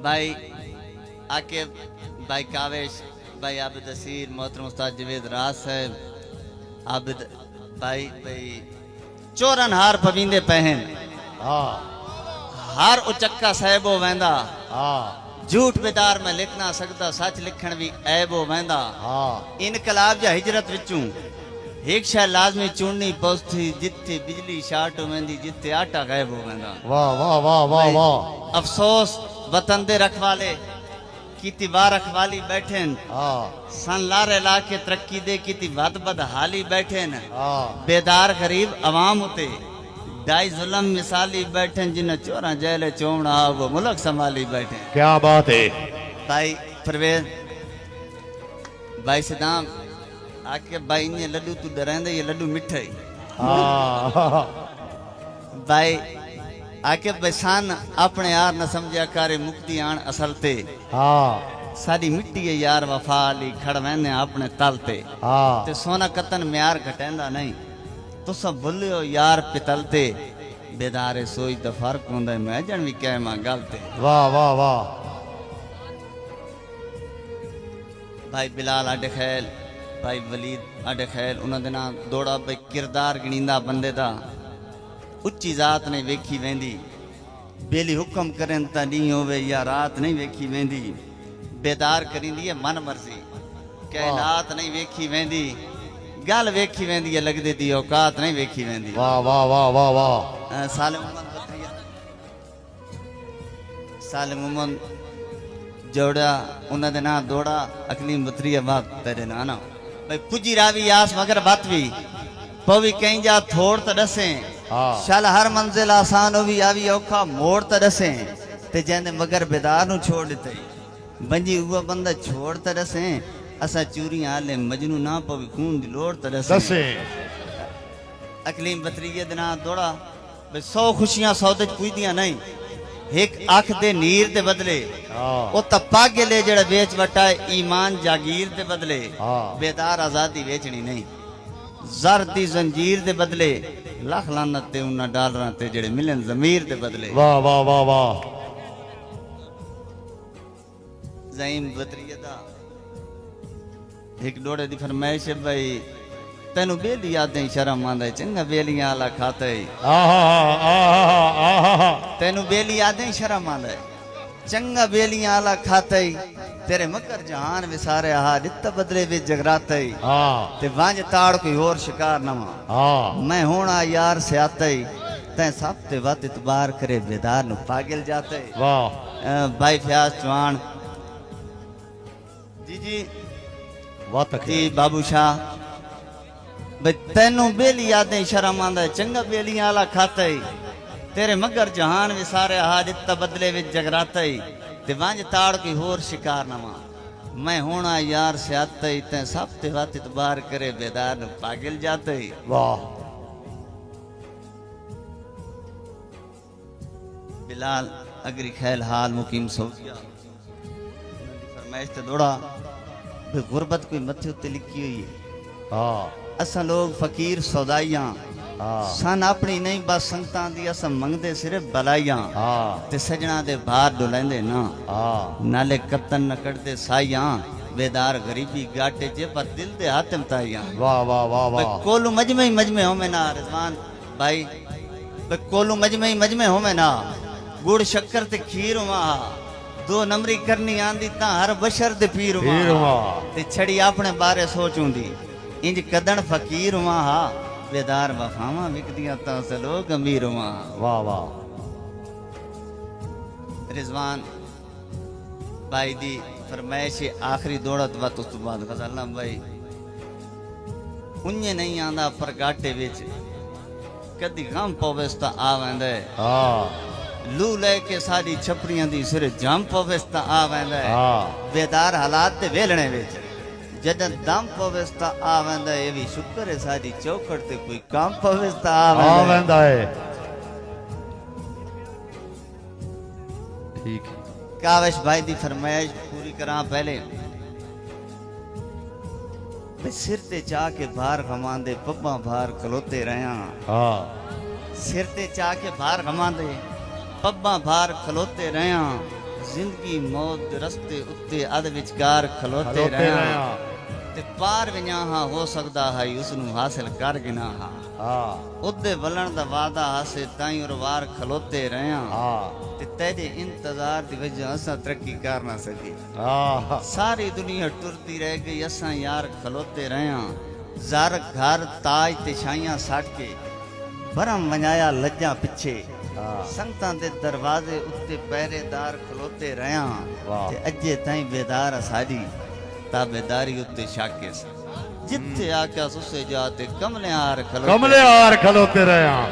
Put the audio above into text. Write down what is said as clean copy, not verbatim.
भाई आके भाई कावेश भाई आबिद असीर मोहतरम उस्ताद जवेद राज साहब आबिद भाई भाई चोरन हार पवींदे पहन हार उचक्का साहिबो वेंदा झूठ बेदार में लिख ना सकता सच लिखण भी ऐबो वेंदा इनकलाब या हिजरत विचूं एक शय लाजमी चुननी पौस्थी जिथे बिजली शाट वेंदी जिथे आटा गायब हो वेंदा। वाह वाह वाह वाह वाह। अफसोस वतन दे रखवाले कीती वाह रखवाली बैठे सन लारे ला के तरक्की दे कीती वद बद हाली बैठे बेदार गरीब अवाम उते डाई जुल्म मिसाली बैठे जिन्हें चोरा जेले चोमना वो मुल्क संभाली बैठे। क्या बात है भाई परवेज भाई सदाम आके भाई ने लड्डू तू डरांदे ये लड्डू मिठे भाई आके बसान अपने यार न समझा करे मुक्ति आन असल ते साडी मिट्टी है यार वफा ली खड़ वैने अपने तल ते सोना कतन म्यार घटेंदा नहीं तो सब भुलियो यार पितल ते बेदारे सोई द फर्क होंदा मैं जन भी कह मां गलते। वाह वाह वाह। भाई बिलाल अड खैल भाई वलीद अड खैल उन्हां दे नाल दौड़ा भाई किरदार गिणींदा बंदे दा उच्ची जात नहीं वेखी वेंदी बेली हुक्म करन ता नी होवे या रात नहीं वेखी वेंदी बेदार करिंदी है मन मर्जी कायनात नहीं वेखी वेंदी गल वेखी वेंदी है लगदे दी औकात नहीं वेखी वेंदी। वाह वाह वाह वाह वाह। सालिम उमन जोड़ा उन्हां दे नाल दौड़ा अकलीम बतरिया बात तेरे ना ना भाई पुजी रावी आस मगर बात भी पवी कहीं जा थोड़ त दसे शाल हर मंजिल आसान होवी आवी औखा मोड़ त दसे ते जेंदे मगर बेदार नु छोड़ दिते बंजी हुआ बंदा छोड़ त दसे असा चूरी आले मजनू ना पवी खून दी लोड़ त दसे। अकलीम बतरिया दे नाल दौड़ा बे 100 खुशियां सौदे च पुजदियां नहीं एक आंख दे नीर दे बदले ओ तपा गेले जेड़ा बेच वटा ईमान जागीर दे बदले बेदार आजादी बेचनी नहीं जर दी जंजीर दे बदले लख लानत ते उन्ना डॉलरां ते जेड़े मिलन ज़मीर दे बदले। वाह वाह वाह वाह। ज़ईम बतरिया दा एक डोड़े दी फरमाइश है भाई तेनू बेली यादें शर्म आंदा चंगा बेलियां आला खाते तेनू बेली यादें शर्म आंदा चंगा बेलियां आला खाते तेरे मकर जहान विसारे हा दित बदले वे जगराते ते वांज ताड़ कोई और शिकार नवा मैं होना यार स्याते तै सब ते वत इतबार करे बेदार नु पागल जाते। वाह भाई फयाज चौहान जी जी वाह जी बाबू शाह तेनू बेली यादें शर्म आंदा चंगा बेलियां आला खाते तेरे मगर जहान विसारे हा दित बदले विच जगराते ते वांज ताड़ की होर शिकार नवा मैं होना यार स्याते ते सब ते वत इतबार करे बेदार नु पागल जाते। वाह। बिलाल अगरी खैल हाल मुकीम सऊदिया फरमाइश ते दौड़ा बे गुरबत कोई मथे उत्ते लिखी हुई है असा लोग फकीर सौदाइयां सन अपनी नहीं बस संगतां दी असा मंगदे सिर्फ बलाइयां ते सजना दे भार डुलैंदे ना नाले कतन न कटदे साइयां बेदार गरीबी गाटे जे पर दिल दे हातिम ताइयां। वाह वाह वाह वाह। कोलू मजमे हो में ना रिजवान भाई कोलू मजमे हो में ना गुड़ शक्कर ते खीर हुआ दो नंबरी करनी आंदी ता हर बशर दे पीर हुआ ते छड़ी अपने बारे सोचूंदी इंज कदन फकीर हुआ हा बेदार वफावा विकदियां ता से लोग अमीर हुआ। वाह वाह। रिजवान भाई दी फरमाइश आखिरी दौड़त वत उस बाद गजाला भाई उन्ने नहीं आंदा पर गाटे विच कदी गम पवेस्ता आ वेंदे लू लेके सारी छपड़ियां दी सिर जम पवेस्ता आ वेंदे बेदार हालात ते वेलणे विच जदन दम पवेस्ता आ वेंदा ए भी शुक्र है सारी चौखट ते कोई काम पवेस्ता आ वेंदा है। ठीक है कावेश भाई दी फरमाइश पूरी करा पहले सिर ते चा के बाहर घमांदे पब्बा बाहर खलोते रहा सिर ते चा के बाहर घमांदे पब्बा बाहर खलोते रहा ਜ਼ਿੰਦਗੀ ਮੌਤ ਦੇ ਰਸਤੇ ਉੱਤੇ ਅਧ ਵਿਚਕਾਰ ਖਲੋਤੇ ਖਲੋਤੇ ਰਹਿਣਾ ਰਹਿਆ ਤੇ ਪਾਰ ਵਿਨਾਹਾ ਹੋ ਸਕਦਾ ਹੈ ਉਸ ਨੂੰ ਹਾਸਿਲ ਕਰ ਗਿਨਾਹਾ ਹਾਂ ਉਹਦੇ ਵਲਣ ਦਾ ਵਾਦਾ ਹਾਸੇ ਤਾਈਂ ਔਰ ਵਾਰ ਖਲੋਤੇ ਰਹਿਆ ਹਾਂ ਤੇ ਤੇਰੇ ਇੰਤਜ਼ਾਰ ਦੀ ਵਜ੍ਹਾ ਅਸਾਂ ਤਰੱਕੀ ਕਰ ਨਾ ਸਕੀ ਹਾਂ ਸਾਰੀ ਦੁਨੀਆ ਟੁਰਦੀ ਰਹਿ ਗਈ ਅਸਾਂ ਯਾਰ ਖਲੋਤੇ ਰਹਿਆ ਜ਼ਰ ਘਰ ਤਾਜ ਤੇ ਛਾਈਆਂ ਸੱਟ ਕੇ ਬਰਮ ਵਜਾਇਆ ਲੱਜਾਂ ਪਿੱਛੇ ਹਾਂ ਸੰਗਤਾਂ ਦੇ ਦਰਵਾਜ਼ੇ ਉੱਤੇ ਪਹਿਰੇਦਾਰ ਖਲੋਤੇ ਰਹਿਆ ਵਾਹ। ਤੇ ਅੱਜੇ ਤਾਈਂ ਬੇਦਾਰ ਸਾਡੀ ਤਾਬੇਦਾਰੀ ਉੱਤੇ ਸ਼ਾਕੇ ਸੀ ਜਿੱਥੇ ਆਕਿਆ ਸੁਸੇ ਜਾ ਤੇ ਕਮਲਿਆਰ ਖਲੋਤੇ ਕਮਲਿਆਰ ਖਲੋਤੇ ਰਹਿਆ